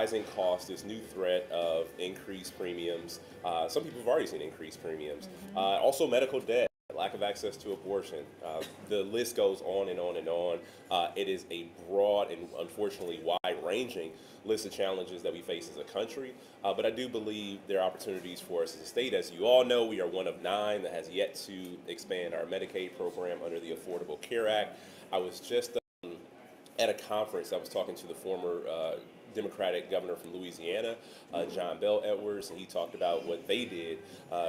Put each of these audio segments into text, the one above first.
rising costs, this new threat of increased premiums. Some people have already seen increased premiums. Also medical debt, lack of access to abortion. The list goes on and on and on. It is a broad and unfortunately wide-ranging list of challenges that we face as a country. But I do believe there are opportunities for us as a state. As you all know, we are one of 9 that has yet to expand our Medicaid program under the Affordable Care Act. I was just at a conference. I was talking to the former Democratic governor from Louisiana, John Bel Edwards, and he talked about what they did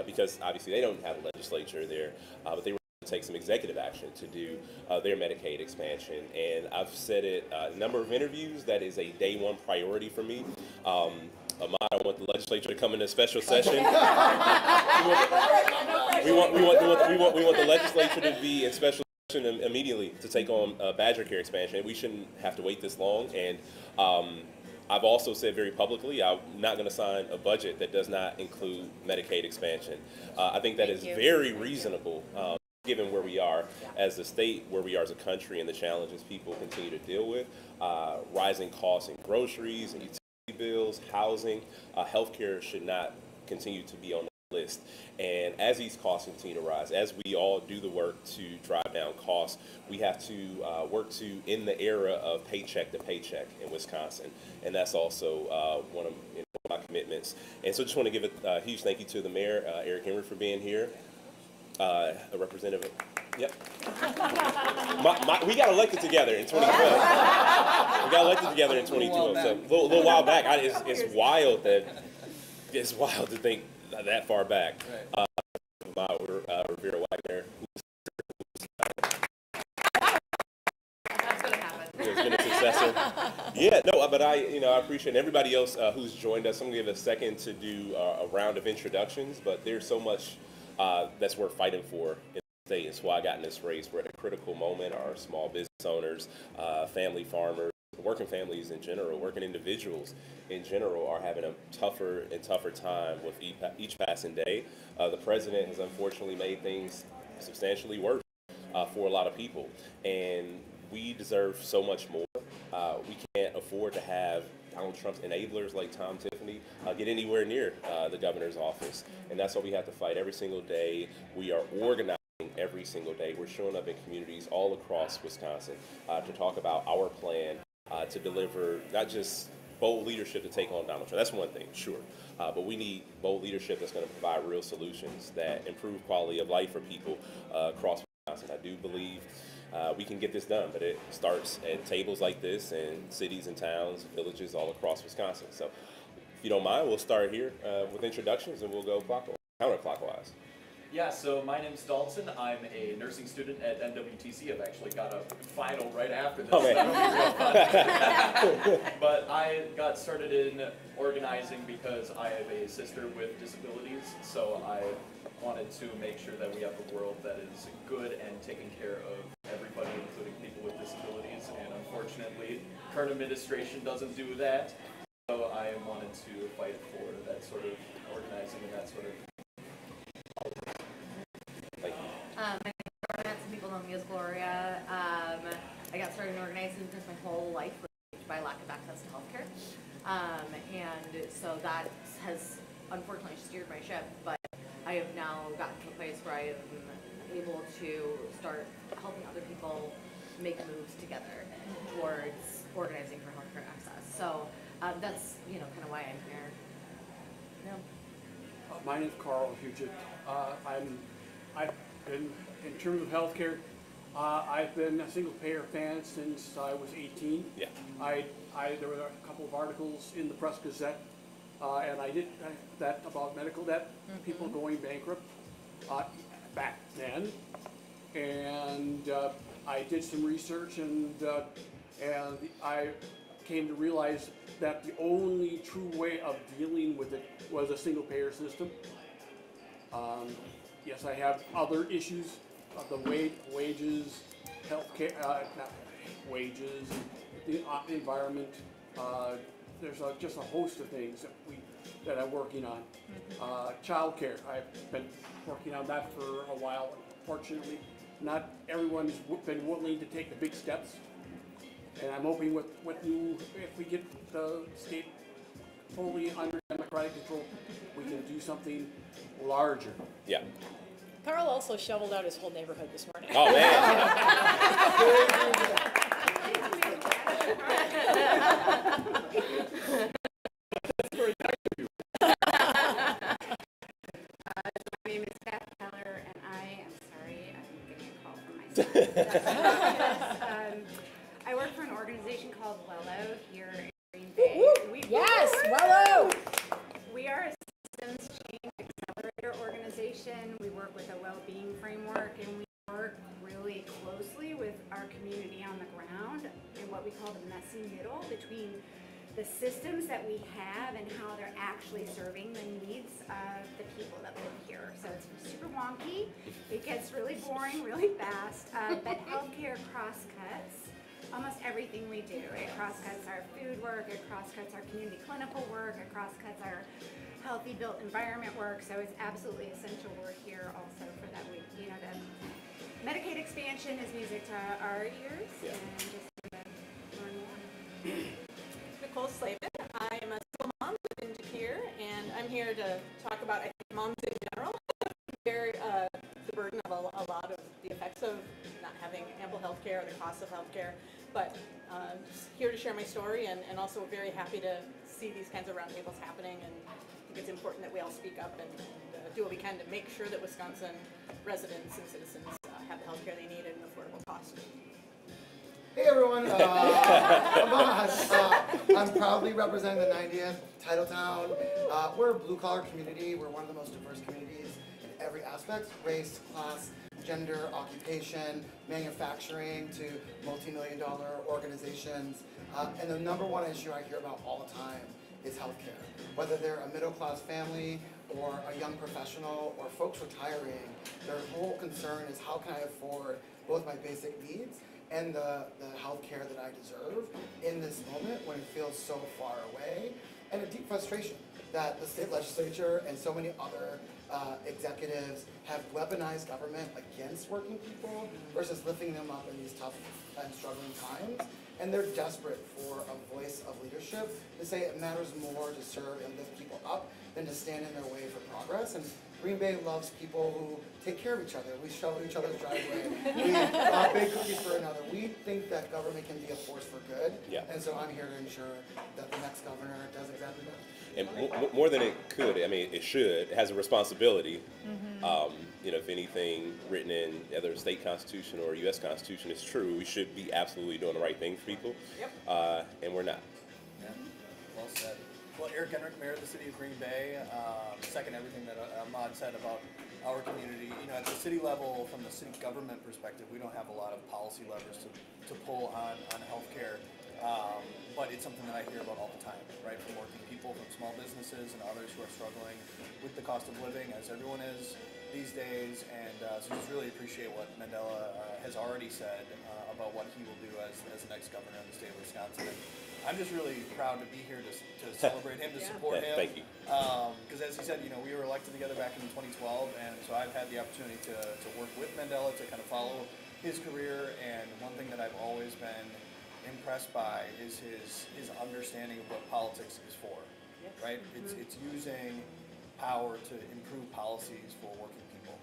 because obviously they don't have a legislature there, but they were to take some executive action to do their Medicaid expansion. And I've said it a number of interviews, that is a day one priority for me. Ahmad, I want the legislature to come into a special session. We want the legislature to be in special session immediately to take on Badger Care expansion. We shouldn't have to wait this long. And I've also said very publicly, I'm not going to sign a budget that does not include Medicaid expansion. I think that is very reasonable, given where we are as a state, where we are as a country, and the challenges people continue to deal with, rising costs in groceries and utility bills, housing. Healthcare should not continue to be on the list. And as these costs continue to rise, as we all do the work to drive down costs, we have to work to end the era of paycheck to paycheck in Wisconsin. And that's also one of my commitments. And so I just want to give a huge thank you to the mayor, Eric Henry, for being here. A representative. Yep. We got elected together in 2012. We got elected together in 2012. So a little while back. It's wild to think that far back. Rivera Wagner. That's gonna happen. There's been a successor. Yeah, no, but I appreciate everybody else who's joined us. I'm gonna give a second to do a round of introductions, but there's so much that's worth fighting for in the state. It's why I got in this race. We're at a critical moment. Our small business owners, family farmers, working families in general, working individuals in general are having a tougher and tougher time with each passing day. The president has unfortunately made things substantially worse for a lot of people, and we deserve so much more. We can't afford to have Donald Trump's enablers like Tom Tiffany get anywhere near the governor's office, and that's why we have to fight every single day. We are organizing every single day. We're showing up in communities all across Wisconsin to talk about our plan to deliver not just bold leadership to take on Donald Trump. That's one thing, sure. But we need bold leadership that's going to provide real solutions that improve quality of life for people across Wisconsin. I do believe we can get this done, but it starts at tables like this in cities and towns, villages all across Wisconsin. So if you don't mind, we'll start here with introductions and we'll go counterclockwise. Yeah, so my name's Dalton. I'm a nursing student at NWTC. I've actually got a final right after this. Okay. But I got started in organizing because I have a sister with disabilities, so I wanted to make sure that we have a world that is good and taking care of everybody, including people with disabilities, and unfortunately, current administration doesn't do that. So I wanted to fight for that sort of organizing and that sort of. My name is Gloria. Some people know me as Gloria. I got started in organizing because my whole life was shaped by lack of access to healthcare. And so that has unfortunately steered my ship, but I have now gotten to a place where I am able to start helping other people make moves together towards organizing for healthcare access. So that's kind of why I'm here. Yeah. My name is Carl Huget. I've been, in terms of healthcare, I've been a single payer fan since I was 18. Yeah. There were a couple of articles in the Press Gazette, and I did that about medical debt, people going bankrupt back then, and I did some research, and I came to realize that the only true way of dealing with it was a single payer system. Yes, I have other issues of the wages, healthcare, not wages, the environment. There's just a host of things that I'm working on. Child care, I've been working on that for a while. Fortunately, not everyone has been willing to take the big steps. And I'm hoping if we get the state fully under democratic control, we can do something larger. Yeah. Carl also shoveled out his whole neighborhood this morning. Oh man. My name is Beth Keller, and I am sorry, I'm getting a call from my son. I work for an organization called WLUK here in Green Bay. Yes, Wello! We are a systems change accelerator organization. We work with a well-being framework, and we work really closely with our community on the ground in what we call the messy middle between the systems that we have and how they're actually serving the needs of the people that live here. So it's super wonky. It gets really boring really fast, but healthcare cross-cuts almost everything we do. It cross-cuts our food work, it cross-cuts our community clinical work, it cross-cuts our healthy built environment work. So it's absolutely essential we're here also for that. We, you know, the Medicaid expansion is music to our ears, Yeah. and just to learn more. Nicole Slavin. I am a single mom living in Decatur, and I'm here to talk about, I think, moms in general. Bear the burden of a lot of the effects of not having ample health care or the cost of health care. But just here to share my story, and also very happy to see these kinds of roundtables happening. And I think it's important that we all speak up and do what we can to make sure that Wisconsin residents and citizens have the health care they need at an affordable cost. Hey everyone, I'm proudly representing the 90th Titletown. We're a blue collar community. We're one of the most diverse communities in every aspect: race, class, gender, occupation, manufacturing, to multi-million-dollar organizations. And the number one issue I hear about all the time is healthcare. Whether they're a middle-class family or a young professional or folks retiring, their whole concern is how can I afford both my basic needs and the health care that I deserve in this moment when it feels so far away, and a deep frustration that the state legislature and so many other executives have weaponized government against working people versus lifting them up in these tough and struggling times. And they're desperate for a voice of leadership to say it matters more to serve and lift people up than to stand in their way for progress. And Green Bay loves people who take care of each other. We shovel each other's driveway. We bake cookies for another. We think that government can be a force for good. Yeah. And so I'm here to ensure that the next governor does exactly that. And more than it could, I mean, it should. It has a responsibility. You know, if anything written in either a state constitution or a U.S. Constitution is true, we should be absolutely doing the right thing for people. Yep. And we're not. Yeah, well said. Well, Eric Henrik, Mayor of the City of Green Bay, second everything that Ahmad said about our community. You know, at the city level, from the city government perspective, we don't have a lot of policy levers to pull on healthcare. But it's something that I hear about all the time, right? From working people, from small businesses and others who are struggling with the cost of living, as everyone is these days. And so just really appreciate what Mandela has already said about what he will do as the next governor of the state of Wisconsin. And I'm just really proud to be here to celebrate him, to support him. Thank you. Because as he said, you know, we were elected together back in 2012, and so I've had the opportunity to work with Mandela, to kind of follow his career. And one thing that I've always been impressed by is his understanding of what politics is for, right? It's using power to improve policies for working people.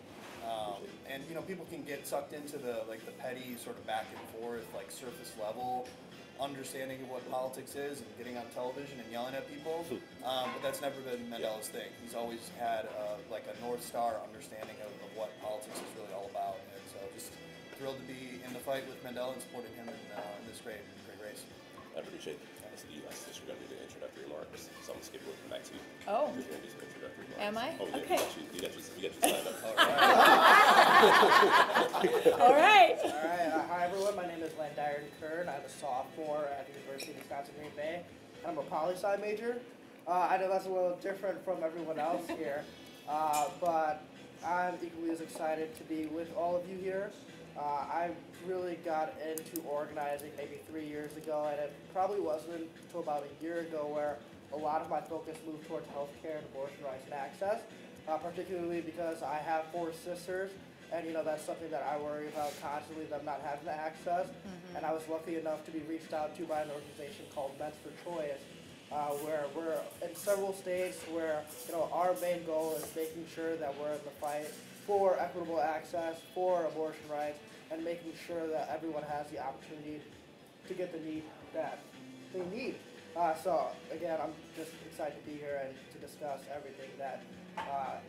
And you know, people can get sucked into the petty sort of back and forth, like surface level understanding of what politics is and getting on television and yelling at people. But that's never been Mandela's thing. He's always had like a North Star understanding of what politics is really all about. And so just thrilled to be in the fight with Mandela and supporting him in this great race. I appreciate it. You asked us, we're going to do the introductory remarks, so I'm going to skip over back to you. Oh. You're going to do some introductory remarks. Am I? Oh, yeah, Okay. You got you signed up. All right. All right. Hi, everyone. My name is Landarian Kern. I'm a sophomore at the University of Wisconsin-Green Bay. I'm a poli-sci major. I know that's a little different from everyone else here, but I'm equally as excited to be with all of you here. I really got into organizing maybe 3 years ago, and it probably wasn't until about a year ago where a lot of my focus moved towards healthcare and abortion rights and access, particularly because I have 4 sisters, and you know that's something that I worry about constantly, them not having the access. And I was lucky enough to be reached out to by an organization called Men's for Choice, We're in several states where, you know, our main goal is making sure that we're in the fight for equitable access, for abortion rights, and making sure that everyone has the opportunity to get the need that they need. So again, I'm just excited to be here and to discuss everything that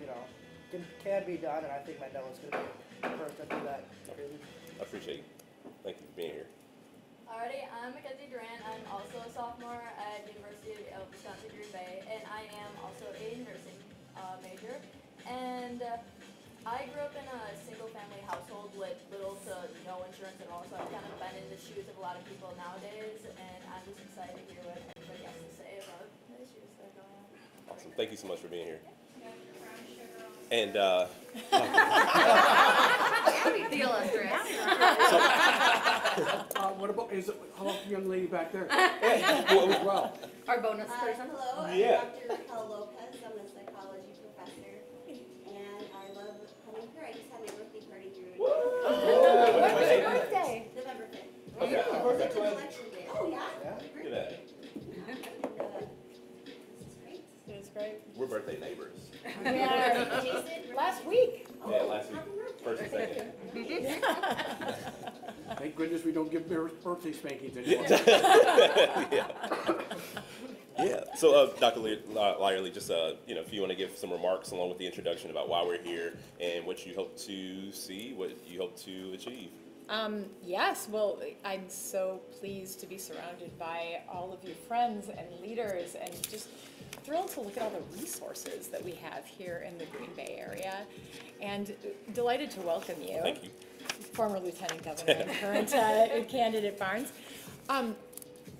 you know can be done, and I think Mandela's going to be the first to do that. I appreciate you. Thank you for being here. Alrighty, I'm Mackenzie Duran. I'm also a sophomore at University of Wisconsin-Green Bay, and I am also a nursing major. And I grew up in a single-family household with little to no insurance at all, so I've kind of been in the shoes of a lot of people nowadays, and I'm just excited to hear what everybody has to say about the issues that are going on. Awesome. Thank you so much for being here. And How do you feel, Chris? What about, how about the young lady back there? Well, Our bonus person? Hello, Yeah. I'm Dr. Allouez. I'm a psychology professor, and I love coming here. I just had my birthday party here. When was your birthday? November 5th. Okay. It's an election day. Oh, yeah? Look at that. This is great. It was great. We're birthday neighbors. We are Jason, last week. Yeah, last week. happy birthday. First and second. thank goodness we don't give birthday spankings anymore. Yeah. Yeah. So, Dr. Lyerly, just you know, if you want to give some remarks along with the introduction about why we're here and what you hope to see, what you hope to achieve. Yes, well, I'm so pleased to be surrounded by all of you friends and leaders, and just thrilled to look at all the resources that we have here in the Green Bay area, and delighted to welcome you. Thank you. Former Lieutenant Governor and current candidate Barnes.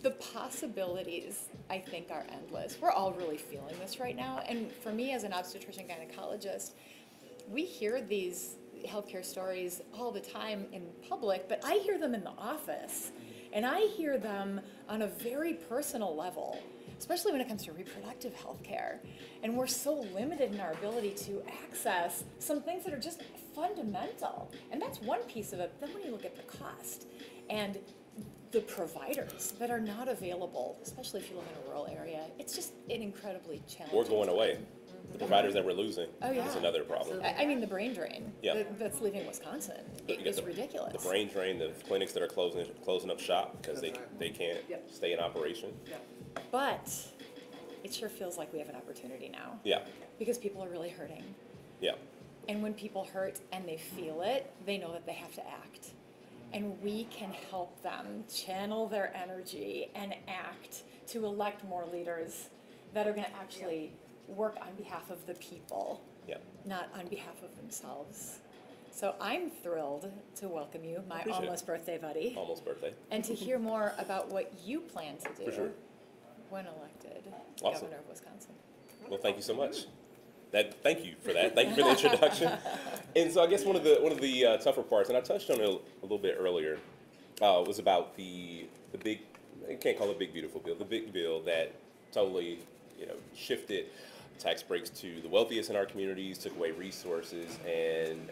The possibilities, I think, are endless. We're all really feeling this right now, and for me as an obstetrician gynecologist, we hear these healthcare stories all the time in public, but I hear them in the office, and I hear them on a very personal level, especially when it comes to reproductive health care. And we're so limited in our ability to access some things that are just fundamental. And that's one piece of it. Then when you look at the cost and the providers that are not available, especially if you live in a rural area, it's just an incredibly challenging. We're going away. The providers that we're losing yeah. is another problem. I mean, the brain drain Yeah. That's leaving Wisconsin is ridiculous. The brain drain, the clinics that are closing up shop because they can't stay in operation. But it sure feels like we have an opportunity now. Yeah. Because people are really hurting. Yeah. And when people hurt and they feel it, they know that they have to act. And we can help them channel their energy and act to elect more leaders that are going to actually work on behalf of the people, not on behalf of themselves. So I'm thrilled to welcome you, my almost birthday buddy. Almost birthday. And to hear more about what you plan to do For sure. when elected Awesome. governor of Wisconsin. Well, thank you so much. Thank you for that. Thank you for the introduction. And so I guess one of the tougher parts, and I touched on it a little bit earlier, was about the big, you can't call it big beautiful bill, the big bill that totally, shifted tax breaks to the wealthiest in our communities, took away resources and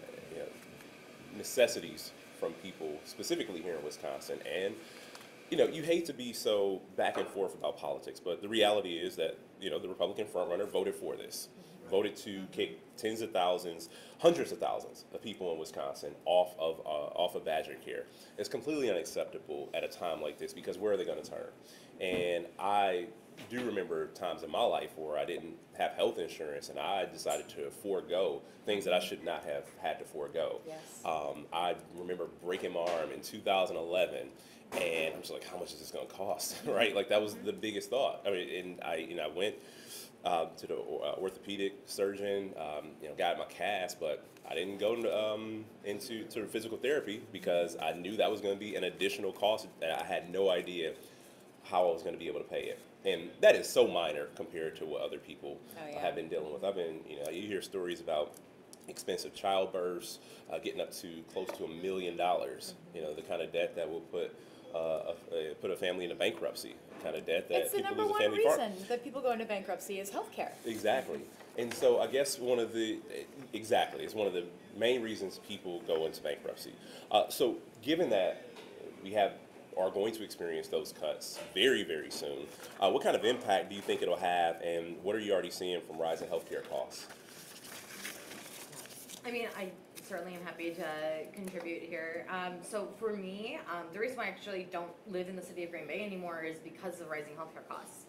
necessities from people, specifically here in Wisconsin. And you hate to be so back and forth about politics, but the reality is that the Republican frontrunner voted for this, voted to kick tens of thousands, hundreds of thousands of people in Wisconsin off of Badger Care. It's completely unacceptable at a time like this, because where are they going to turn? And I do remember times in my life where I didn't have health insurance and I decided to forego things that I should not have had to forego. Yes. I remember breaking my arm in 2011, and I'm just like, how much is this going to cost, right? Like, that was the biggest thought. I mean, and I went to the orthopedic surgeon, got my cast, but I didn't go into physical therapy because I knew that was going to be an additional cost, and I had no idea how I was going to be able to pay it. And that is so minor compared to what other people have been dealing with. You hear stories about expensive childbirths, getting up to close to $1 million. The kind of debt that will put a family into bankruptcy. The kind of debt that it's the people number lose a one family reason that people go into bankruptcy is healthcare. Exactly. And so I guess it's one of the main reasons people go into bankruptcy. So given that we have are going to experience those cuts very, very soon. What kind of impact do you think it'll have, and what are you already seeing from rising healthcare costs? I mean, I certainly am happy to contribute here. So for me, the reason why I actually don't live in the city of Green Bay anymore is because of rising healthcare costs.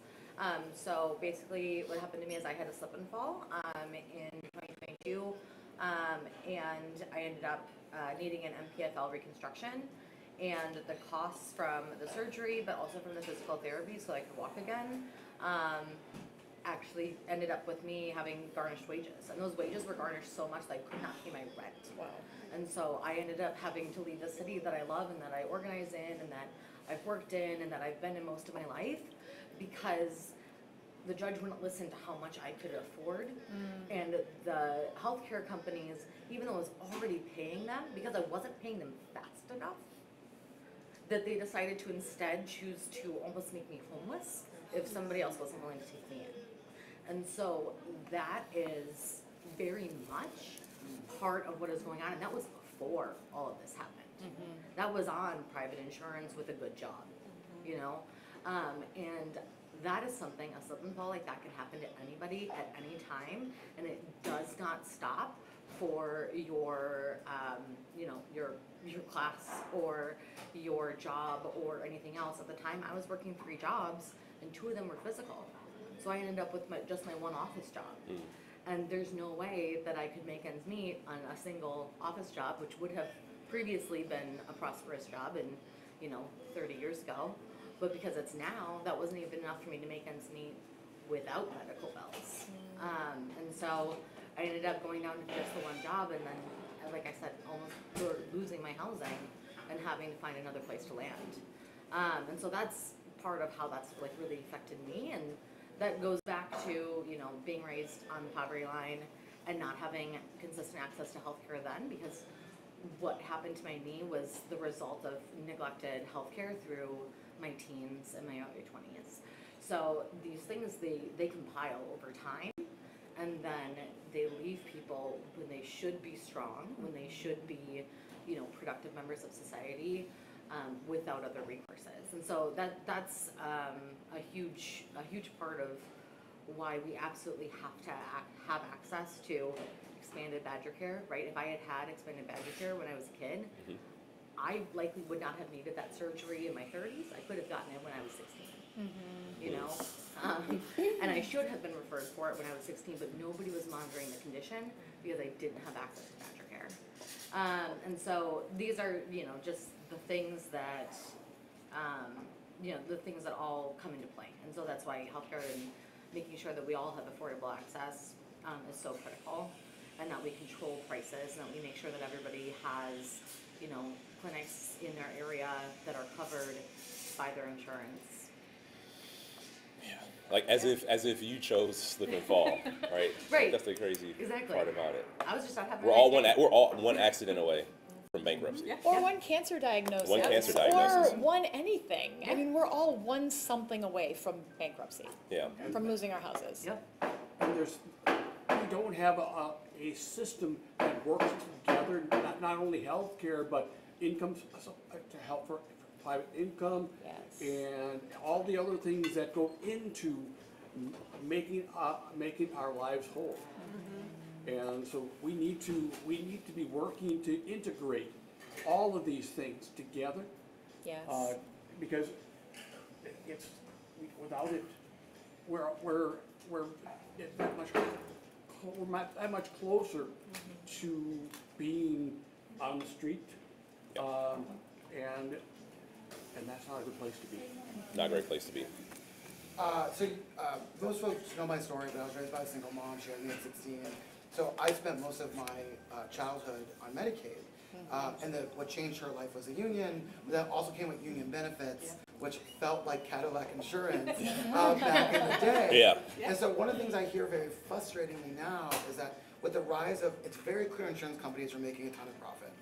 So basically what happened to me is I had a slip and fall in 2022, and I ended up needing an MPFL reconstruction, and the costs from the surgery, but also from the physical therapy so I could walk again, actually ended up with me having garnished wages. And those wages were garnished so much that I could not pay my rent. Wow. And so I ended up having to leave the city that I love and that I organize in and that I've worked in and that I've been in most of my life, because the judge wouldn't listen to how much I could afford. And the healthcare companies, even though I was already paying them, because I wasn't paying them fast enough, that they decided to instead choose to almost make me homeless if somebody else wasn't willing to take me in. And so that is very much part of what is going on, and that was before all of this happened. That was on private insurance with a good job, you know? And that is something, a slip and fall like that could happen to anybody at any time, and it does not stop for your, you know, your class or your job or anything else. At the time, I was working 3 jobs, and 2 of them were physical. So I ended up with just my one office job. And there's no way that I could make ends meet on a single office job, which would have previously been a prosperous job in, you know, 30 years ago. But because it's now, that wasn't even enough for me to make ends meet without medical bills. And so I ended up going down to just the one job, and then, like I said, almost losing my housing and having to find another place to land. And so that's part of how that's like really affected me, and that goes back to, you know, being raised on the poverty line and not having consistent access to healthcare then, because what happened to my knee was the result of neglected healthcare through my teens and my early 20s. So these things, they compile over time, and then they leave people when they should be strong, when they should be, you know, productive members of society, without other recourses. And so that's a huge part of why we absolutely have to have access to expanded Badger care, right? If I had had expanded Badger care when I was a kid, I likely would not have needed that surgery in my 30s. I could have gotten it when I was 16, you know? And I should have been referred for it when I was 16, but nobody was monitoring the condition because I didn't have access to Badger care. And so these are, you know, just the things that, you know, the things that all come into play. And so that's why healthcare and making sure that we all have affordable access is so critical, and that we control prices, and that we make sure that everybody has, you know, clinics in their area that are covered by their insurance. Like as if you chose slip and fall, right? Right. That's the crazy part about it. I was just not having. We're all one accident away from bankruptcy. Or one cancer diagnosis. One cancer diagnosis. Or one anything. I mean, we're all one something away from bankruptcy. Yeah. From losing our houses. And we don't have a system that works together, not only healthcare, but income, to help for private income, and all the other things that go into making our lives whole. And so we need to be working to integrate all of these things together. Yes. Because it's without it, we're that much closer to being on the street, and that's not a good place to be. Not a great place to be. Most folks know my story, but I was raised by a single mom. She had me at 16. So I spent most of my childhood on Medicaid. And what changed her life was a union, but that also came with union benefits, which felt like Cadillac insurance back in the day. Yeah. And so one of the things I hear very frustratingly now is that with the rise of, it's very clear insurance companies are making a ton of profit.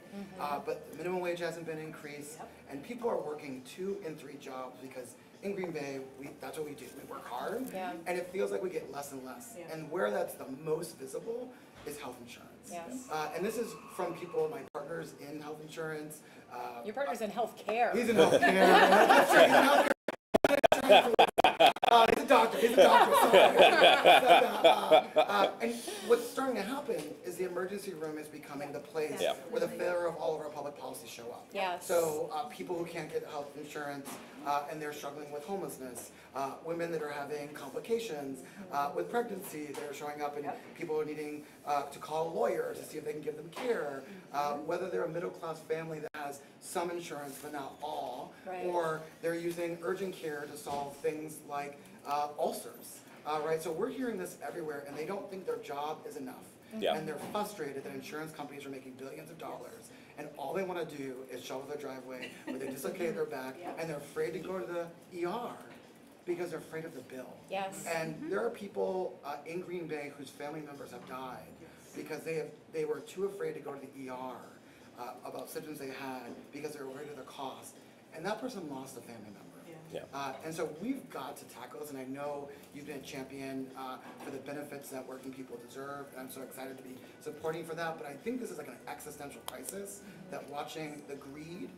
But the minimum wage hasn't been increased, and people are working 2 and 3 jobs because in Green Bay, that's what we do. We work hard, Yeah. and it feels like we get less and less. Yeah. And where that's the most visible is health insurance. Yes. And this is from people, my partners in health insurance. Your partner's in healthcare. He's in healthcare. That's true. He's in healthcare. He's a doctor. He's a doctor. And what's starting to happen is the emergency room is becoming the place Yeah. where the failure of all of our public policies show up. Yes. So people who can't get health insurance and they're struggling with homelessness, women that are having complications with pregnancy that are showing up, and people are needing to call a lawyer to see if they can give them care, whether they're a middle-class family that has some insurance but not all, Right. or they're using urgent care to solve things like ulcers, right? So we're hearing this everywhere, and they don't think their job is enough. Yeah. And they're frustrated that insurance companies are making billions of dollars, and all they want to do is shovel their driveway, or they dislocate their back, and they're afraid to go to the ER because they're afraid of the bill. Yes. And there are people in Green Bay whose family members have died because they were too afraid to go to the ER about symptoms they had because they were worried of the cost. And that person lost a family member. Yeah. And so we've got to tackle this, and I know you've been a champion for the benefits that working people deserve, and I'm so excited to be supporting for that. But I think this is like an existential crisis that watching the greed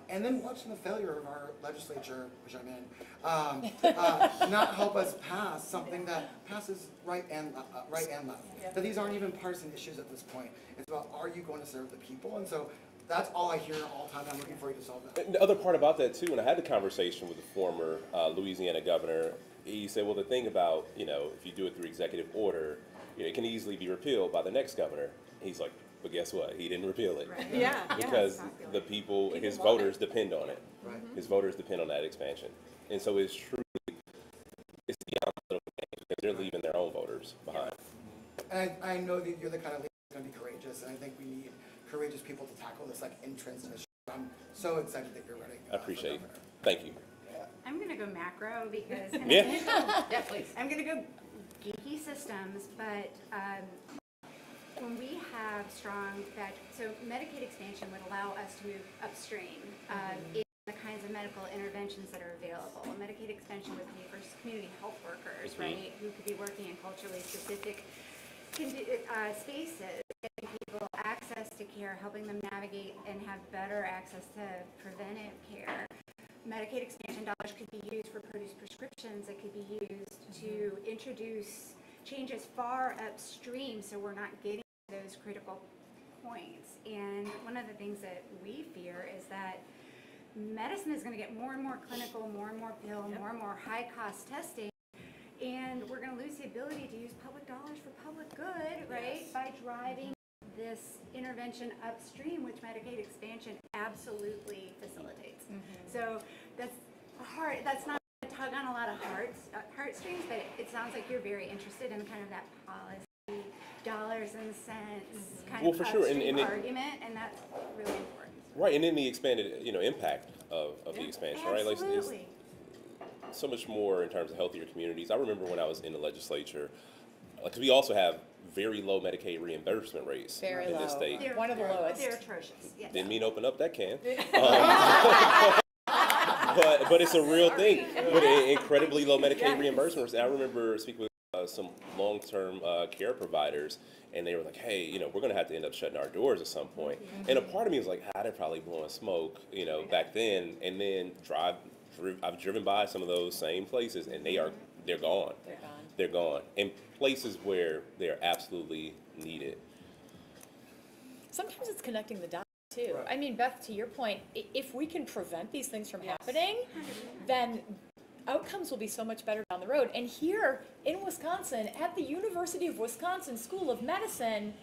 and then watching the failure of our legislature, which I'm in, not help us pass something that passes right and left. That these aren't even partisan issues at this point. It's about, are you going to serve the people? And so that's all I hear all the time. I'm looking for you to solve that. And the other part about that too, when I had the conversation with the former Louisiana governor, he said, well, the thing about, if you do it through executive order, it can easily be repealed by the next governor. He's like, but guess what? He didn't repeal it. Right. Yeah. Because the people, his voters depend on it. Right. His voters depend on that expansion. And so it's truly, it's beyond political games, because they're leaving their own voters behind. And I know that you're the kind of leader that's going to be courageous, and I think we need courageous people to tackle this like intrinsic issue. I'm so excited that you're running. I appreciate it. Thank you. I'm gonna go macro because Yeah. Please. I'm gonna go geeky systems, but when we have strong so Medicaid expansion would allow us to move upstream in the kinds of medical interventions that are available. Medicaid expansion would pay for community health workers, right, who could be working in culturally specific spaces, giving people access to care, helping them navigate and have better access to preventive care. Medicaid expansion dollars could be used for produce prescriptions. It could be used to introduce changes far upstream so we're not getting to those critical points. And one of the things that we fear is that medicine is going to get more and more clinical, more and more pill, more and more high-cost testing, and we're going to lose the ability to use public dollars for public good, right, by driving this intervention upstream, which Medicaid expansion absolutely facilitates. So that's hard. That's not a tug on a lot of heartstrings, but it sounds like you're very interested in kind of that policy, dollars and cents kind of for sure. upstream argument, and that's really important. Right, and then the expanded, impact of the expansion, right? Like, Absolutely. it's so much more in terms of healthier communities. I remember when I was in the legislature, because we also have very low Medicaid reimbursement rates Very in low. this state. They're, One of the lowest. They're atrocious. Yes. Didn't mean open up that can. But it's a real thing. With incredibly low Medicaid reimbursement rates. I remember speaking with some long-term care providers, and they were like, hey, we're going to have to end up shutting our doors at some point. And a part of me was like, they're probably blowing smoke, back then. And then I've driven by some of those same places, and they're gone. They're gone. They're gone. In places where they're absolutely needed. Sometimes it's connecting the dots too. I mean, Beth, to your point, if we can prevent these things from happening, then outcomes will be so much better down the road. And here in Wisconsin, at the University of Wisconsin School of Medicine,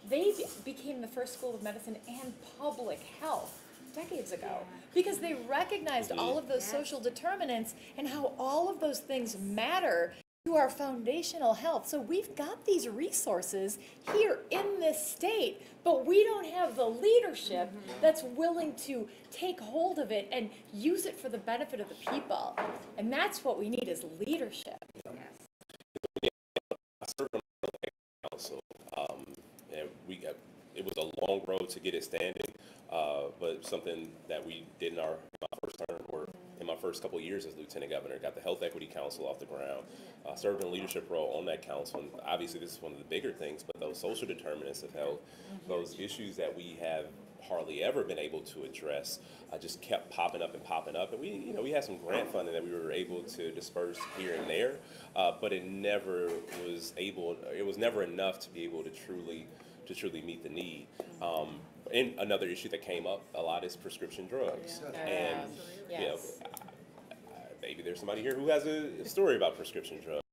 they became the first school of medicine and public health decades ago because they recognized all of those social determinants and how all of those things matter to our foundational health. So we've got these resources here in this state, but we don't have the leadership that's willing to take hold of it and use it for the benefit of the people. And that's what we need is leadership. I served on the council, and it was a long road to get it standing, but something that we did in my first term, or in my my first couple of years as lieutenant governor, got the Health Equity Council off the ground, served in a leadership role on that council. And obviously, this is one of the bigger things, but those social determinants of health, those issues that we have hardly ever been able to address, just kept popping up. And we had some grant funding that we were able to disperse here and there, but it was never enough to be able to truly meet the need. And another issue that came up a lot is prescription drugs. And maybe there's somebody here who has a story about prescription drugs.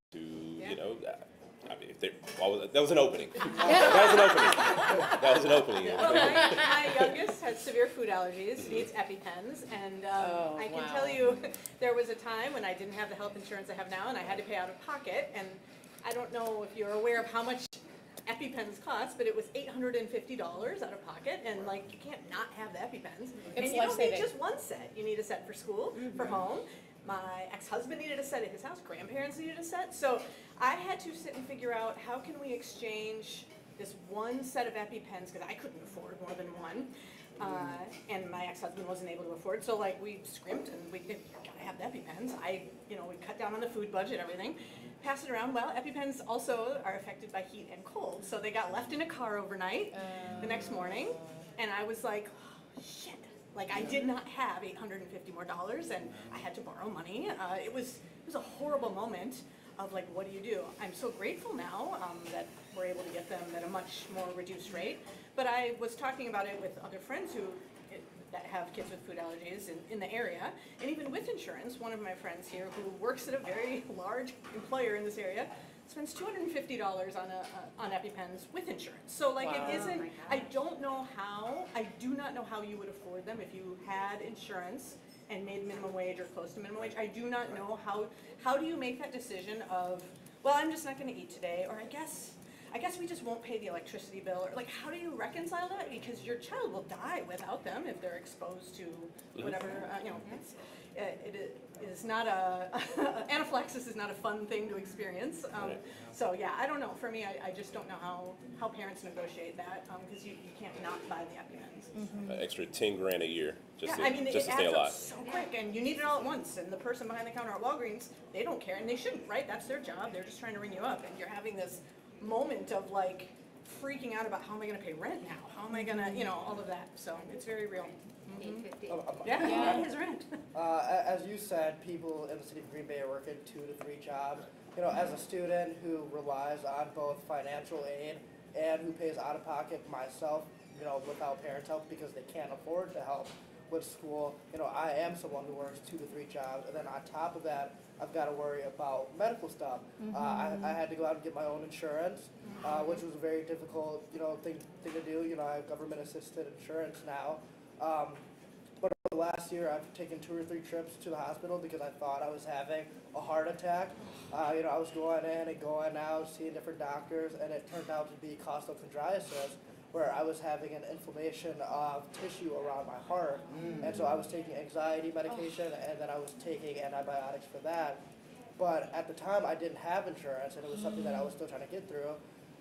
I mean, that was an opening. That was an opening. Well, my youngest has severe food allergies, needs EpiPens, and I can tell you there was a time when I didn't have the health insurance I have now, and I had to pay out of pocket, and I don't know if you're aware of how much EpiPens cost, but it was $850 out of pocket, and like you can't not have the EpiPens. And you don't need just one set. You need a set for school, for home. My ex-husband needed a set at his house. Grandparents needed a set. So I had to sit and figure out how can we exchange this one set of EpiPens, because I couldn't afford more than one, and my ex-husband wasn't able to afford. So like we scrimped and we gotta have the EpiPens. We cut down on the food budget, everything. Pass it around. Well, EpiPens also are affected by heat and cold, so they got left in a car overnight the next morning, and I was like, oh, shit. Like I did not have $850 more, and I had to borrow money. It was a horrible moment of like, what do you do? I'm so grateful now that we're able to get them at a much more reduced rate. But I was talking about it with other friends that have kids with food allergies in the area, and even with insurance. One of my friends here who works at a very large employer in this area spends $250 on EpiPens with insurance. So like it isn't, I do not know how you would afford them if you had insurance and made minimum wage or close to minimum wage. I do not know how do you make that decision of, well, I'm just not gonna eat today, or I guess we just won't pay the electricity bill, or like how do you reconcile that? Because your child will die without them if they're exposed to whatever, it is not anaphylaxis is not a fun thing to experience. So yeah, I don't know. For me, I just don't know how parents negotiate that, because you can't not buy the EpiPens. Extra $10,000 a year just to it stay adds alive. up so quick, and you need it all at once. And the person behind the counter at Walgreens, they don't care, and they shouldn't, right? That's their job. They're just trying to ring you up, and you're having this moment of like freaking out about how am I going to pay rent now? How am I going to, all of that. So it's very real. Yeah, his rent. As you said, people in the city of Green Bay are working 2 to 3 jobs. As a student who relies on both financial aid and who pays out of pocket myself, without parents' help because they can't afford to help with school, I am someone who works 2 to 3 jobs, and then on top of that, I've got to worry about medical stuff. I had to go out and get my own insurance, which was a very difficult, thing to do. I have government-assisted insurance now. But over the last year, I've taken 2 or 3 trips to the hospital because I thought I was having a heart attack. I was going in and going out, seeing different doctors, and it turned out to be costochondriasis, where I was having an inflammation of tissue around my heart. And so I was taking anxiety medication, and then I was taking antibiotics for that. But at the time, I didn't have insurance, and it was something that I was still trying to get through.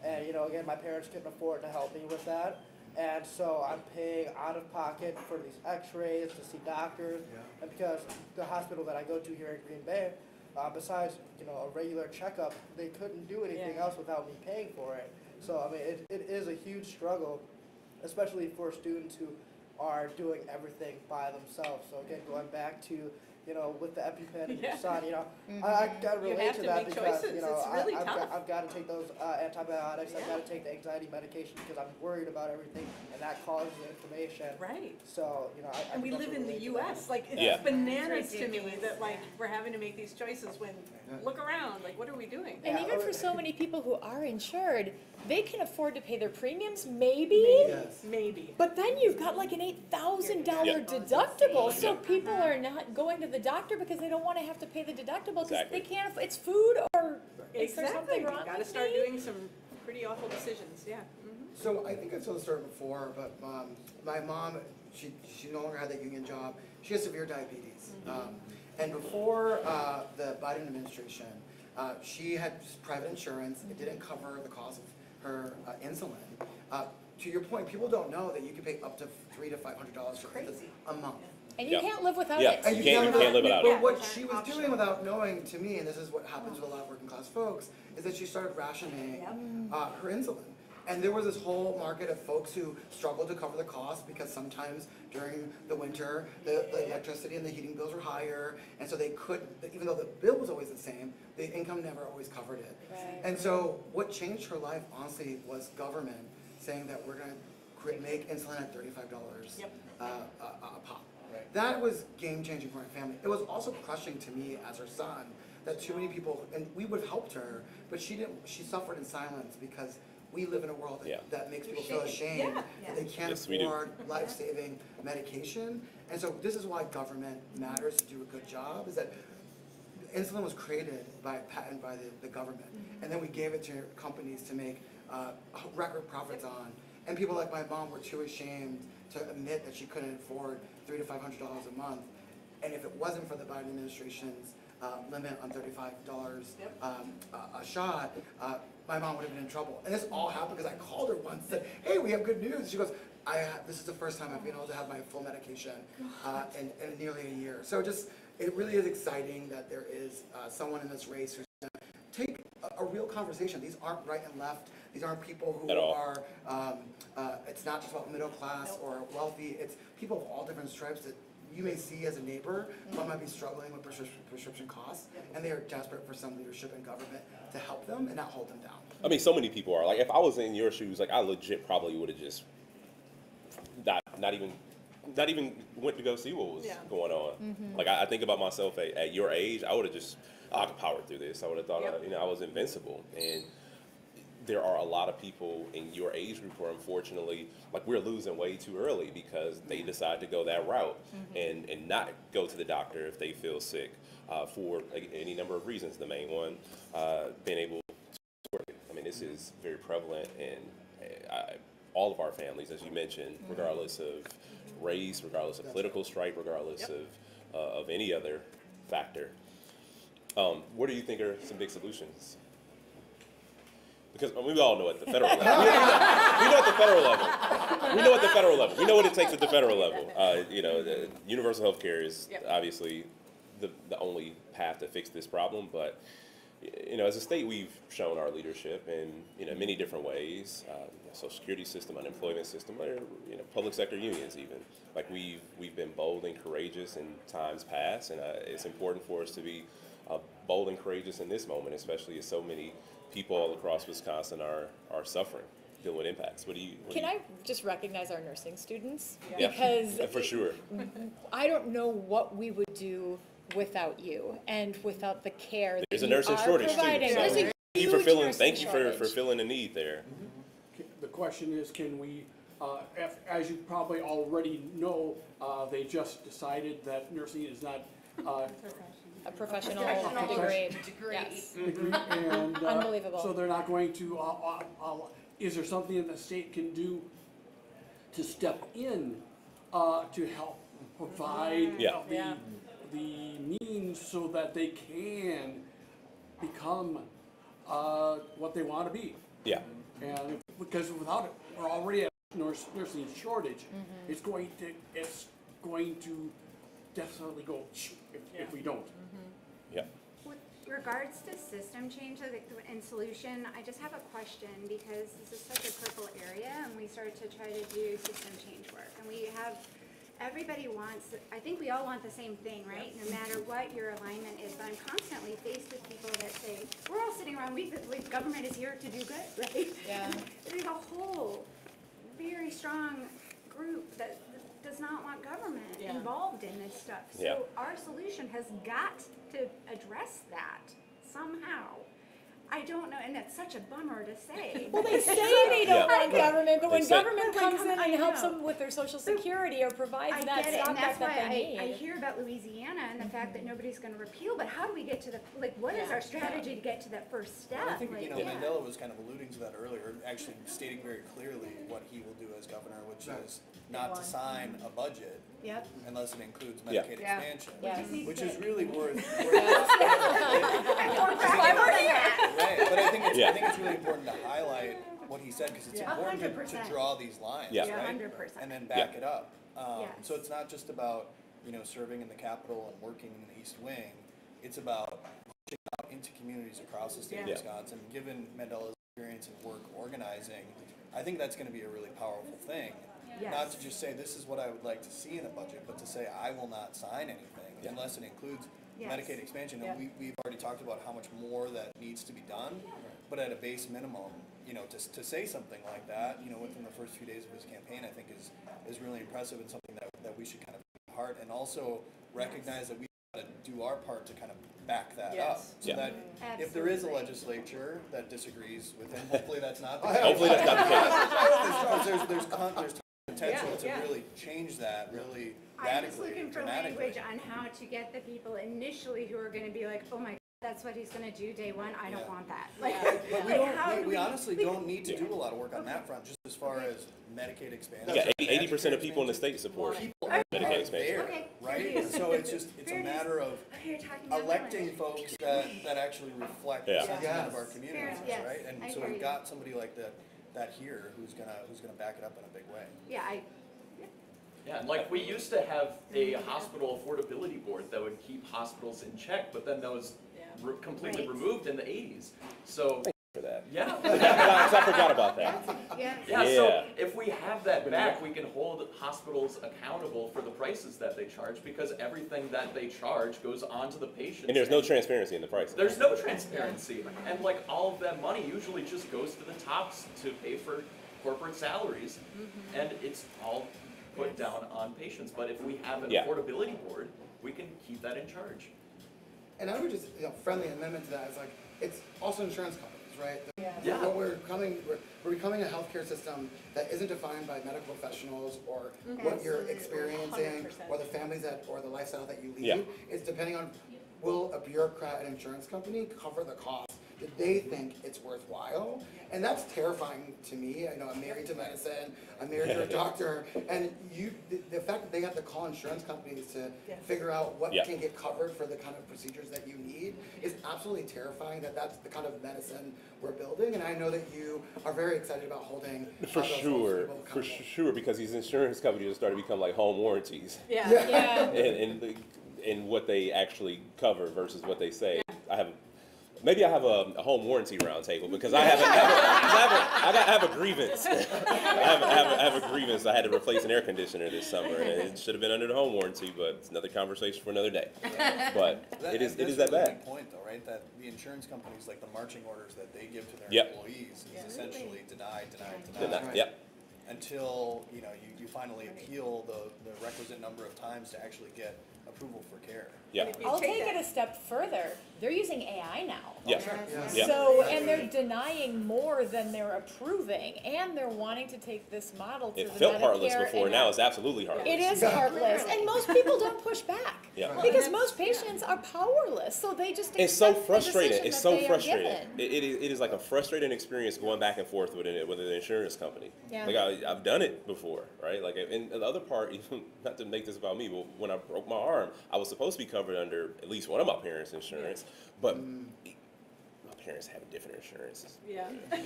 And, again, my parents couldn't afford to help me with that. And so I'm paying out of pocket for these x-rays, to see doctors. And because the hospital that I go to here in Green Bay, besides, a regular checkup, they couldn't do anything else without me paying for it. So, I mean, it is a huge struggle, especially for students who are doing everything by themselves. So again, going back to, with the EpiPen and your son, I got to relate to that because, I've got to take those antibiotics, I've got to take the anxiety medication because I'm worried about everything, and that causes inflammation. Right. So, and we live in the U.S. Like, it's bananas to me that, like, we're having to make these choices when, look around, like, what are we doing? And even for so many people who are insured, they can afford to pay their premiums, maybe. Yes. Maybe. But then you've got like an $8,000 deductible, so people are not going to the doctor because they don't want to have to pay the deductible because they can't. It's food, or is there something wrong? You've got to start doing some pretty awful decisions. Yeah. So I think I told the story before, but my mom, she no longer had that union job. She has severe diabetes, and before the Biden administration, she had private insurance. It didn't cover the cost of her insulin. To your point, people don't know that you can pay up to $300 to $500 for a month. And you can't live without Yeah. it. You can't live without But it. what she was doing without knowing, to me, and this is what happens with a lot of working class folks, is that she started rationing her insulin. And there was this whole market of folks who struggled to cover the cost because sometimes during the winter, the electricity and the heating bills were higher, and so they couldn't, even though the bill was always the same, the income never always covered it. Right. And so what changed her life, honestly, was government saying that we're gonna make insulin at $35 a pop. Right. That was game-changing for my family. It was also crushing to me as her son that too many people, and we would have helped her, but she didn't. She suffered in silence because we live in a world that makes people feel ashamed that they can't afford life-saving medication. And so this is why government matters to do a good job, is that insulin was created by patent by the government. And then we gave it to companies to make record profits on. And people like my mom were too ashamed to admit that she couldn't afford $300 to $500 a month. And if it wasn't for the Biden administration's limit on $35 a shot, my mom would have been in trouble. And this all happened because I called her once and said, hey, we have good news. She goes, this is the first time I've been able to have my full medication in nearly a year. So it really is exciting that there is someone in this race who's going to take a real conversation. These aren't right and left. These aren't people who are, it's not just about middle class or wealthy. It's people of all different stripes that you may see as a neighbor, but might be struggling with prescription costs, and they are desperate for some leadership in government to help them and not hold them down. I mean, so many people are. Like, if I was in your shoes, like, I legit probably would have just not even went to go see what was going on. Like, I think about myself at your age, I would have just, I could power through this. I would have thought, I was invincible. And there are a lot of people in your age group who are unfortunately, like, we're losing way too early because they decide to go that route and not go to the doctor if they feel sick for any number of reasons. The main one, being able to work. I mean, this is very prevalent in all of our families, as you mentioned, regardless of race, regardless of political stripe, regardless of any other factor. What do you think are some big solutions? Because we all know at the federal level. We know at the federal level. We know at the federal level. We know what it takes at the federal level. Universal health care is obviously the only path to fix this problem. But, as a state, we've shown our leadership in many different ways. Social security system, unemployment system, or public sector unions even. Like we've been bold and courageous in times past, and it's important for us to be bold and courageous in this moment, especially as so many people all across Wisconsin are suffering, dealing with impacts. Can I just recognize our nursing students? Yeah, Because for sure. I don't know what we would do without you and without the care There's that a you nursing are shortage providing. too. There's So a thank you for shortage. filling the need there. The question is, can we, as you probably already know, they just decided that nursing is not A professional degree. Yes. degree, and Unbelievable. so they're not going to. Is there something that the state can do to step in to help provide the means so that they can become what they want to be? Yeah. And because without it, we're already at nursing shortage. It's going to definitely go if we don't. Yeah. With regards to system change and solution, I just have a question because this is such a purple area and we started to try to do system change work. And everybody wants, I think we all want the same thing, right? No matter what your alignment is, but I'm constantly faced with people that say, we're all sitting around, government is here to do good, right? Yeah. There's a whole very strong group that does not want government involved in this stuff. So our solution has got to address that somehow. I don't know, and that's such a bummer to say. Well, they say they don't want government, but when government comes in I and helps know. them with their social security or provides I that get it, and stopgap that's that why they need. I hear about Louisiana and the fact that nobody's going to repeal, but how do we get to what is our strategy to get to that first step? I think, Mandela was kind of alluding to that earlier, actually stating very clearly what he will do as governor, which is not to sign a budget unless it includes Medicaid expansion, which is really worth right, but I think it's really important to highlight what he said because it's important to draw these lines, right? 100%. And then back it up. So it's not just about serving in the Capitol and working in the East Wing, it's about pushing out into communities across the state of Wisconsin. Given Mandela's experience in work organizing, I think that's going to be a really powerful thing. Not to just say this is what I would like to see in a budget, but to say I will not sign anything unless it includes Medicaid expansion. And we've already talked about how much more that needs to be done, but at a base minimum, to say something like that, within the first few days of his campaign, I think is really impressive and something that we should kind of take to heart, and also recognize that we got to do our part to kind of back that up, so that if there is a legislature that disagrees with him, hopefully that's not the case. Hopefully that's not the case. There's potential to really change that really I'm just radically, looking for dramatically. language on how to get the people initially who are gonna be like, oh my God, that's what he's gonna do day one, I don't want that. But we honestly don't need to do a lot of work on that front, just as far as Medicaid expansion. Yeah, 80% of people in the state support Medicaid expansion. Right? So it's a matter of electing folks that actually reflect the sentiment of our communities, right? And so we've got somebody like that here who's gonna back it up in a big way. Yeah, and like we used to have a hospital affordability board that would keep hospitals in check, but then that was completely removed in the 80s. So for that. Yeah. I forgot about that. Yeah, so if we have that back, we can hold hospitals accountable for the prices that they charge, because everything that they charge goes on to the patient. And there's no transparency in the prices. There's no transparency. And like all of that money usually just goes to the tops to pay for corporate salaries. And it's all put down on patients. But if we have an affordability board, we can keep that in charge. And I would just, friendly amendment to that is like, it's also insurance companies, right? Yeah. We're becoming a healthcare system that isn't defined by medical professionals or what you're experiencing 100%. or the families or the lifestyle that you lead. It's depending on, will a bureaucrat and insurance company cover the cost that they think it's worthwhile? And that's terrifying to me. I know I'm married to medicine, I'm married to a doctor, and the fact that they have to call insurance companies to figure out what can get covered for the kind of procedures that you need is absolutely terrifying. That's the kind of medicine we're building, and I know that you are very excited about holding For sure, because these insurance companies are starting to become like home warranties. And what they actually cover versus what they say. Maybe I have a home warranty roundtable, because I have a grievance. I have a grievance. I had to replace an air conditioner this summer, and it should have been under the home warranty, but it's another conversation for another day. But it is that really bad. a good point, though, right? That the insurance companies, like the marching orders that they give to their employees, is essentially deny. Until you finally appeal the requisite number of times to actually get approval for care. I'll take it a step further. They're using AI now. Yeah. So, and they're denying more than they're approving, and they're wanting to take this model to the Medicare. It felt heartless before, now it's absolutely heartless. It is heartless, and most people don't push back. Because most patients are powerless, so they just accept It's so frustrating. It's so frustrating. It is like a frustrating experience going back and forth with an insurance company. Like I've done it before, right? Like, and the other part, even not to make this about me, but when I broke my arm, I was supposed to be covered under at least one of my parents' insurance, but my parents have different insurances.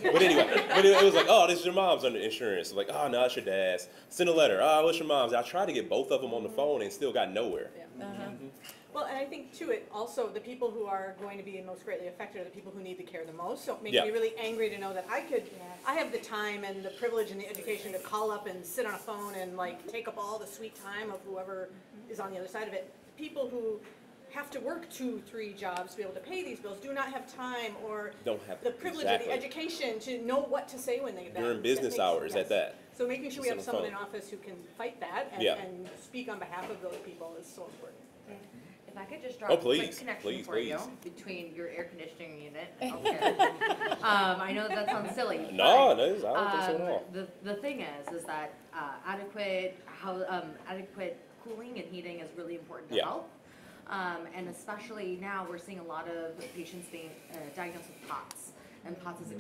But anyway, it was like, oh, this is your mom's under insurance. Like, oh, no, it's your dad's. Send a letter. Oh, what's your mom's? I tried to get both of them on the phone and still got nowhere. Well, and I think too, it also, the people who are going to be most greatly affected are the people who need the care the most. So it makes me really angry to know that I have the time and the privilege and the education to call up and sit on a phone and like take up all the sweet time of whoever is on the other side of it. People who have to work 2-3 jobs to be able to pay these bills do not have time or Don't have the privilege of the education to know what to say when they get back. During business hours at that. So making sure we have Just on someone the in phone. office who can fight that and speak on behalf of those people is so important. If I could just drop Oh, a quick please, connection please, for you please. between your air conditioning unit. I know that sounds silly. No, but, I don't think so at all. The thing is that adequate cooling and heating is really important to health. And especially now, we're seeing a lot of patients being diagnosed with POTS, and POTS is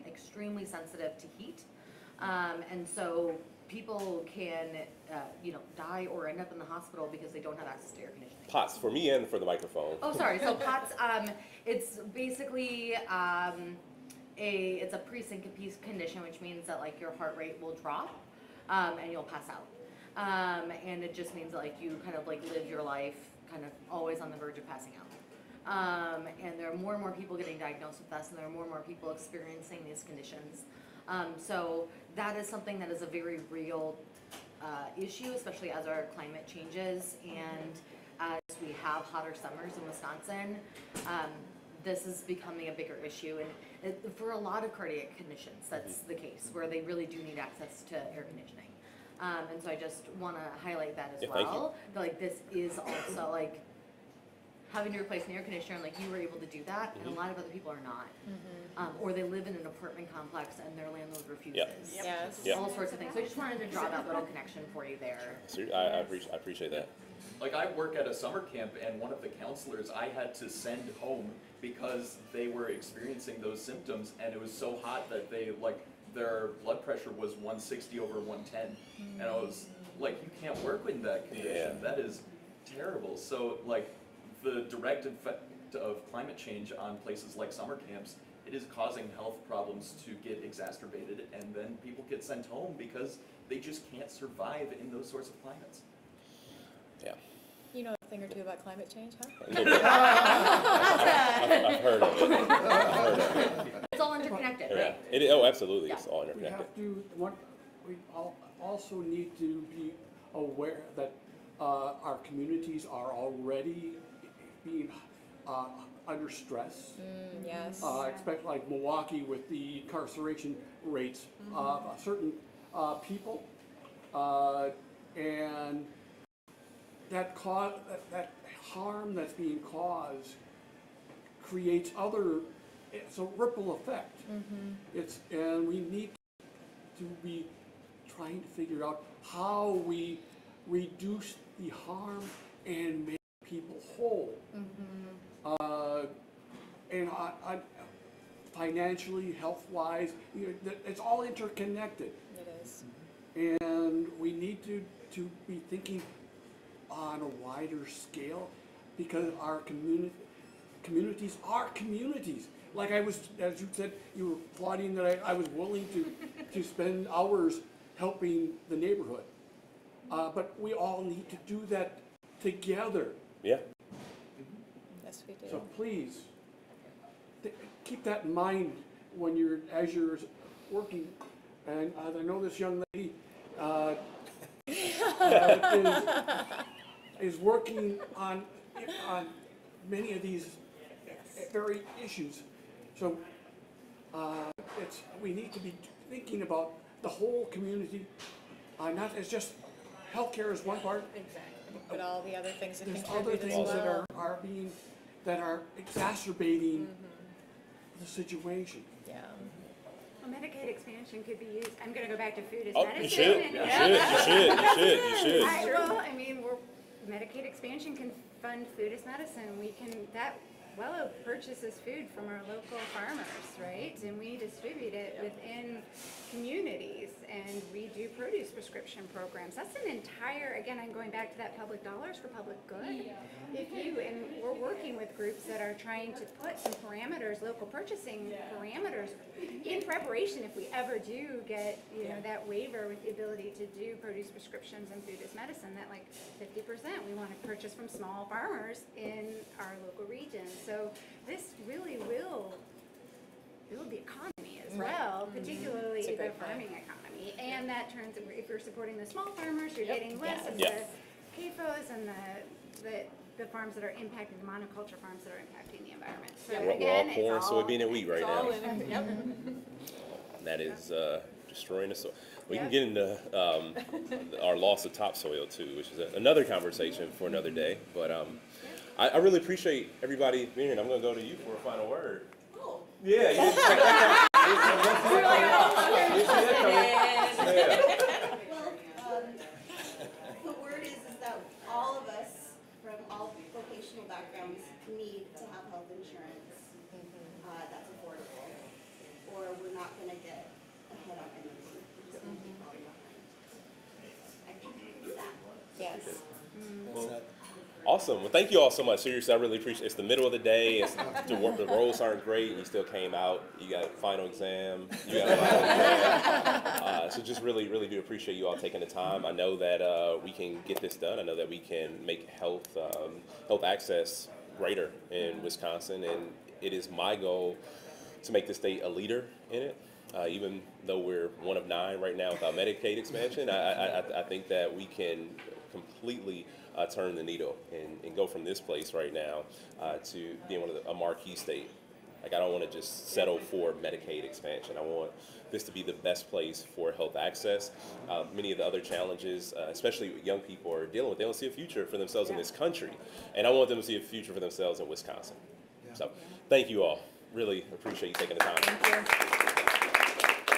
extremely sensitive to heat, and so people can, die or end up in the hospital because they don't have access to air conditioning. POTS for me and for the microphone. Oh, sorry. So POTS, it's basically it's a pre-syncope condition, which means that like your heart rate will drop, and you'll pass out. And it just means like you kind of like live your life kind of always on the verge of passing out. And there are more and more people getting diagnosed with this, and there are more and more people experiencing these conditions. So that is something that is a very real issue, especially as our climate changes and as we have hotter summers in Wisconsin. This is becoming a bigger issue, and for a lot of cardiac conditions, that's the case, where they really do need access to air conditioning. And so I just want to highlight that as well. That, like, this is also like having to replace an air conditioner, and like you were able to do that, and a lot of other people are not. Or they live in an apartment complex and their landlord refuses. Yes. All sorts of things. So I just wanted to draw that little connection for you there. I appreciate that. Like, I work at a summer camp, and one of the counselors I had to send home because they were experiencing those symptoms, and it was so hot that they, like, their blood pressure was 160 over 110. And I was like, you can't work in that condition. That is terrible. So, like, the direct effect of climate change on places like summer camps, it is causing health problems to get exacerbated, and then people get sent home because they just can't survive in those sorts of climates. Yeah. You know a thing or two about climate change, huh? I've heard of it. It's all interconnected, Yeah. right? Oh, absolutely. Yeah. It's all We interconnected. have to, we also need to be aware that our communities are already being under stress. Yes. Expect like Milwaukee with the incarceration rates of certain people, and that harm that's being caused creates it's a ripple effect. And we need to be trying to figure out how we reduce the harm and make people whole. And financially, health-wise, it's all interconnected. It is. And we need to be thinking on a wider scale, because our communities are communities. Like I was, as you said, you were applauding that I was willing to spend hours helping the neighborhood. But we all need to do that together. Yeah. Yes, we do. So please, keep that in mind as you're working. And I know this young lady is working on many of these very issues. So we need to be thinking about the whole community, not as just healthcare is one part. Exactly. But all the other things that There's contribute other as things well. that are exacerbating the situation. Yeah. Well, Medicaid expansion could be used, I'm gonna go back to food as Oh, medicine. you should. and- You should. Well, I mean, Medicaid expansion can fund food as medicine. That WLUK purchases food from our local farmers, right? And we distribute it within communities, and we do produce prescription programs. That's an entire, again, I'm going back to that public dollars for public good. And we're working with groups that are trying to put some parameters, local purchasing parameters, in preparation if we ever do get, that waiver with the ability to do produce prescriptions and food as medicine, that like 50% we want to purchase from small farmers in our local region. So this really will build the economy as well, particularly the farming economy. And that turns, if you're supporting the small farmers, you're getting less of the CAFOs and the farms that are impacting, the monoculture farms that are impacting the environment. So We're all corn, soybean, and wheat right now. Yep. That is destroying the soil. We can get into our loss of topsoil too, which is another conversation for another day. But I really appreciate everybody being here. And I'm going to go to you for a final word. Oh. Yeah, you didn't check that Well, the word is that all of us from all vocational backgrounds need to have health insurance that's affordable, or we're not going to get ahead on anything. We're just going to be falling behind. I think we can do that. Yes. Awesome. Awesome. Well, thank you all so much. Seriously, I really appreciate it. It's the middle of the day. The roads aren't great. You still came out. You got a final exam. So just really, really do appreciate you all taking the time. I know that we can get this done. I know that we can make health access greater in Wisconsin, and it is my goal to make the state a leader in it. Even though we're one of 9 right now without Medicaid expansion, I think that we can completely turn the needle and go from this place right now to being a marquee state. Like, I don't want to just settle for Medicaid expansion. I want this to be the best place for health access. Many of the other challenges, especially young people are dealing with, they don't see a future for themselves in this country. And I want them to see a future for themselves in Wisconsin. So thank you all. Really appreciate you taking the time. Thank you.